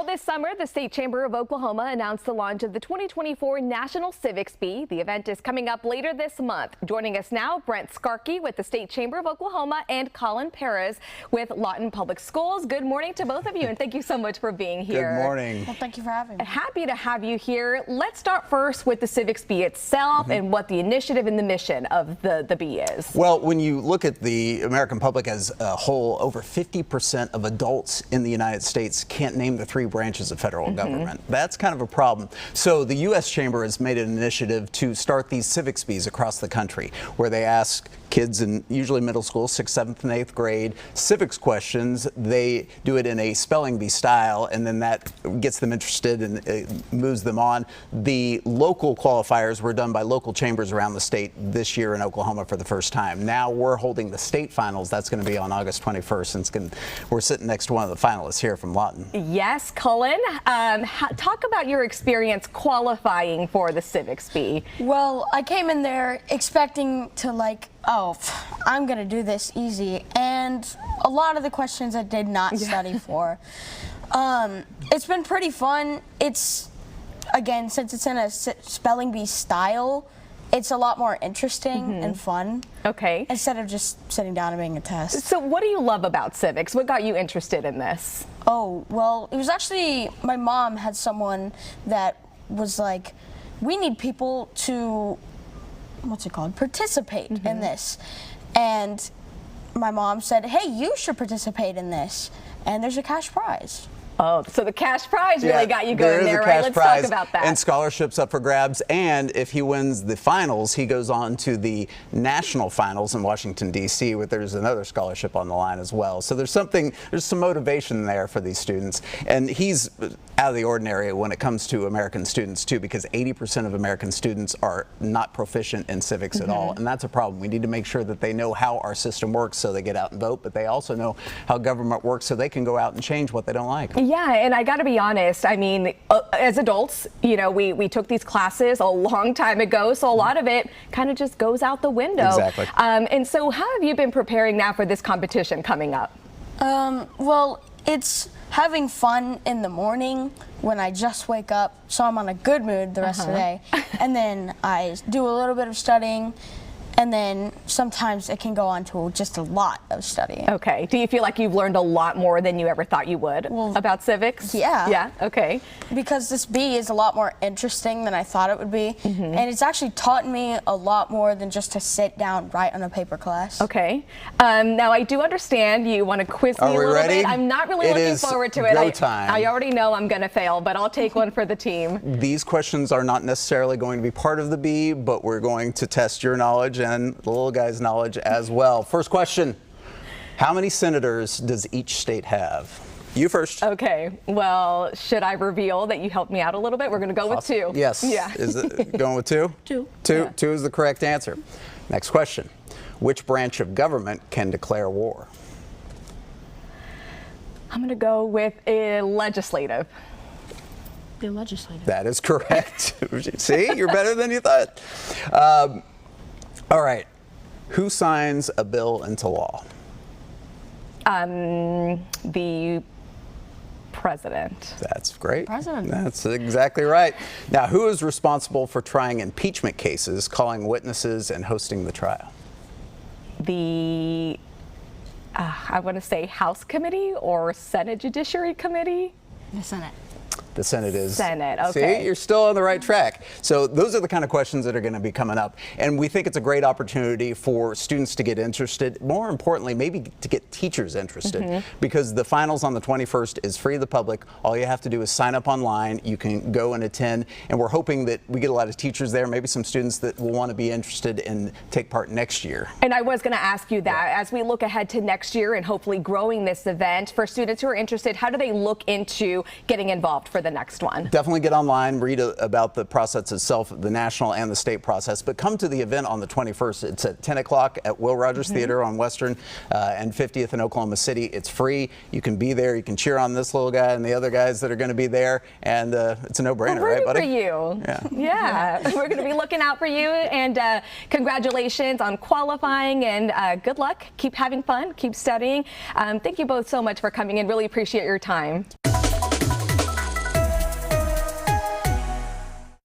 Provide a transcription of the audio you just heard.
Well, this summer, the State Chamber of Oklahoma announced the launch of the 2024 National Civics Bee. The event is coming up later this month. Joining us now, Brent Skarke with the State Chamber of Oklahoma and Colin Perez with Lawton Public Schools. Good morning to both of you, and thank you so much for being here. Good morning. Well, thank you for having me. Happy to have you here. Let's start first with the Civics Bee itself and what the initiative and the mission of the bee is. Well, when you look at the American public as a whole, over 50% of adults in the United States can't name the three branches of federal government. That's kind of a problem. So the U.S. Chamber has made an initiative to start these civics bees across the country, where they ask kids in usually middle school, 6th, 7th, and 8th grade, civics questions. They do it in a spelling bee style, and then that gets them interested and moves them on. The local qualifiers were done by local chambers around the state this year in Oklahoma for the first time. Now we're holding the state finals. That's going to be on August 21st, and we're sitting next to one of the finalists here from Lawton. Yes, Colin, talk about your experience qualifying for the Civics Bee. Well, I came in there expecting to oh, I'm gonna do this easy, and a lot of the questions I did not study for. It's been pretty fun. It's, again, since it's in a spelling bee style, it's a lot more interesting and fun. Okay. Instead of just sitting down and being a test. So what do you love about civics? What got you interested in this? Oh, well, it was actually, my mom had someone that was like, we need people to, participate in this. And my mom said, hey, you should participate in this. And there's a cash prize. Oh, so the cash prize really got you going there, right? Let's talk about that. And scholarships up for grabs. And if he wins the finals, he goes on to the national finals in Washington, D.C., where there's another scholarship on the line as well. So there's some motivation there for these students. And he's out of the ordinary when it comes to American students, too, because 80% of American students are not proficient in civics at all. And that's a problem. We need to make sure that they know how our system works so they get out and vote, but they also know how government works so they can go out and change what they don't like. Yeah, and I got to be honest, I mean, as adults, you know, we took these classes a long time ago, so a lot of it kind of just goes out the window. Exactly. And so how have you been preparing now for this competition coming up? Well, it's having fun in the morning when I just wake up, so I'm on a good mood the rest of the day. And then I do a little bit of studying, and then sometimes it can go on to just a lot of studying. Okay. Do you feel like you've learned a lot more than you ever thought you would about civics? Yeah. Yeah, okay. Because this bee is a lot more interesting than I thought it would be. And it's actually taught me a lot more than just to sit down, write on a paper class. Okay. Now, I do understand you want to quiz me a little bit. I'm not really looking forward to it. Go time. I already know I'm going to fail, but I'll take one for the team. These questions are not necessarily going to be part of the bee, but we're going to test your knowledge and the little guy's knowledge as well. First question, how many senators does each state have? You first. Okay, well, should I reveal that you helped me out a little bit? We're going to go with 2. Yes. Yeah. Is it going with 2? 2. 2. Yeah. 2 is the correct answer. Next question, which branch of government can declare war? I'm going to go with a legislative. The legislative. That is correct. See, you're better than you thought. All right. Who signs a bill into law? The president. That's great. President. That's exactly right. Now, who is responsible for trying impeachment cases, calling witnesses, and hosting the trial? The, I want to say House Committee or Senate Judiciary Committee? The Senate. The Senate is. Senate, okay. See, you're still on the right track. So those are the kind of questions that are going to be coming up. And we think it's a great opportunity for students to get interested. More importantly, maybe to get teachers interested. Because the finals on the 21st is free to the public. All you have to do is sign up online. You can go and attend. And we're hoping that we get a lot of teachers there, maybe some students that will want to be interested and take part next year. And I was going to ask you that as we look ahead to next year and hopefully growing this event, for students who are interested, how do they look into getting involved for the next one? Definitely get online, read about the process itself, the national and the state process, but come to the event on the 21st. It's at 10 o'clock at Will Rogers Theater on Western and 50th in Oklahoma City. It's free. You can be there. You can cheer on this little guy and the other guys that are going to be there, and it's a no-brainer, right, buddy? For you. Yeah. We're going to be looking out for you, and congratulations on qualifying, and good luck. Keep having fun. Keep studying. Thank you both so much for coming in. Really appreciate your time.